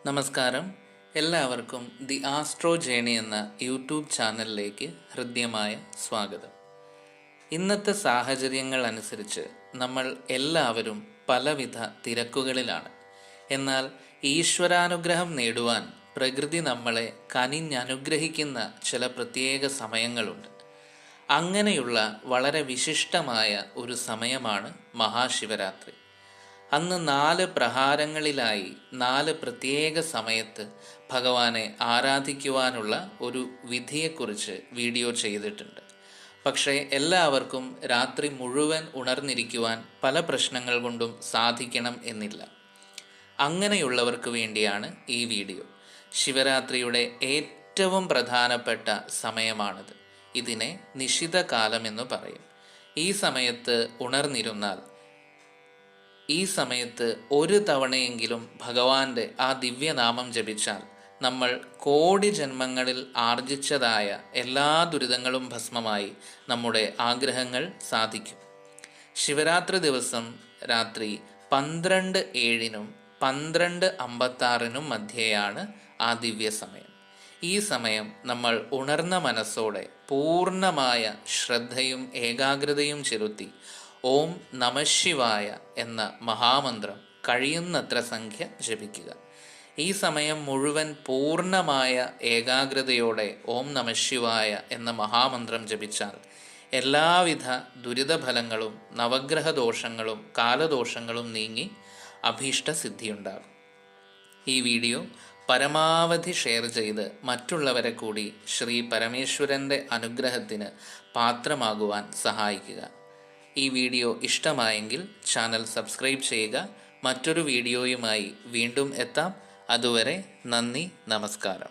നമസ്കാരം. എല്ലാവർക്കും the astro journey എന്ന യൂട്യൂബ് ചാനലിലേക്ക് ഹൃദ്യമായ സ്വാഗതം. ഇന്നത്തെ സാഹചര്യങ്ങൾ അനുസരിച്ച് നമ്മൾ എല്ലാവരും പലവിധ തിരക്കുകളിലാണ്. എന്നാൽ ഈശ്വരാനുഗ്രഹം നേടുവാൻ പ്രകൃതി നമ്മളെ കനിഞ്ഞനുഗ്രഹിക്കുന്ന ചില പ്രത്യേക സമയങ്ങളുണ്ട്. അങ്ങനെയുള്ള വളരെ വിശിഷ്ടമായ ഒരു സമയമാണ് മഹാശിവരാത്രി. അന്ന് 4 പ്രഹാരങ്ങളിലായി 4 പ്രത്യേക സമയത്ത് ഭഗവാനെ ആരാധിക്കുവാനുള്ള ഒരു വിധിയെക്കുറിച്ച് വീഡിയോ ചെയ്തിട്ടുണ്ട്. പക്ഷേ എല്ലാവർക്കും രാത്രി മുഴുവൻ ഉണർന്നിരിക്കുവാൻ പല പ്രശ്നങ്ങൾ കൊണ്ടും സാധിക്കണം എന്നില്ല. അങ്ങനെയുള്ളവർക്ക് വേണ്ടിയാണ് ഈ വീഡിയോ. ശിവരാത്രിയുടെ ഏറ്റവും പ്രധാനപ്പെട്ട സമയമാണിത്. ഇതിനെ നിശിത കാലമെന്ന് പറയും. ഈ സമയത്ത് ഉണർന്നിരുന്നാൽ, ഈ സമയത്ത് ഒരു തവണയെങ്കിലും ഭഗവാന്റെ ആ ദിവ്യനാമം ജപിച്ചാൽ നമ്മൾ കോടി ജന്മങ്ങളിൽ ആർജിച്ചതായ എല്ലാ ദുരിതങ്ങളും ഭസ്മമായി നമ്മുടെ ആഗ്രഹങ്ങൾ സാധിക്കും. ശിവരാത്രി ദിവസം രാത്രി 12:07-നും 12:56-നും മധ്യേയാണ് ആ ദിവ്യ സമയം. ഈ സമയം നമ്മൾ ഉണർന്ന മനസ്സോടെ പൂർണ്ണമായ ശ്രദ്ധയും ഏകാഗ്രതയും ചെലുത്തി ഓം നമഃശിവായ എന്ന മഹാമന്ത്രം കഴിയുന്നത്ര സംഖ്യ ജപിക്കുക. ഈ സമയം മുഴുവൻ പൂർണ്ണമായ ഏകാഗ്രതയോടെ ഓം നമഃശിവായ എന്ന മഹാമന്ത്രം ജപിച്ചാൽ എല്ലാവിധ ദുരിതഫലങ്ങളും നവഗ്രഹദോഷങ്ങളും കാലദോഷങ്ങളും നീങ്ങി അഭീഷ്ടസിദ്ധിയുണ്ടാകും. ഈ വീഡിയോ പരമാവധി ഷെയർ ചെയ്ത് മറ്റുള്ളവരെ കൂടി ശ്രീ പരമേശ്വരൻ്റെ അനുഗ്രഹത്തിന് പാത്രമാകുവാൻ സഹായിക്കുക. ഈ വീഡിയോ ഇഷ്ടമായെങ്കിൽ ചാനൽ സബ്സ്ക്രൈബ് ചെയ്യുക. മറ്റൊരു വീഡിയോയുമായി വീണ്ടും എത്താം. അതുവരെ നന്ദി, നമസ്കാരം.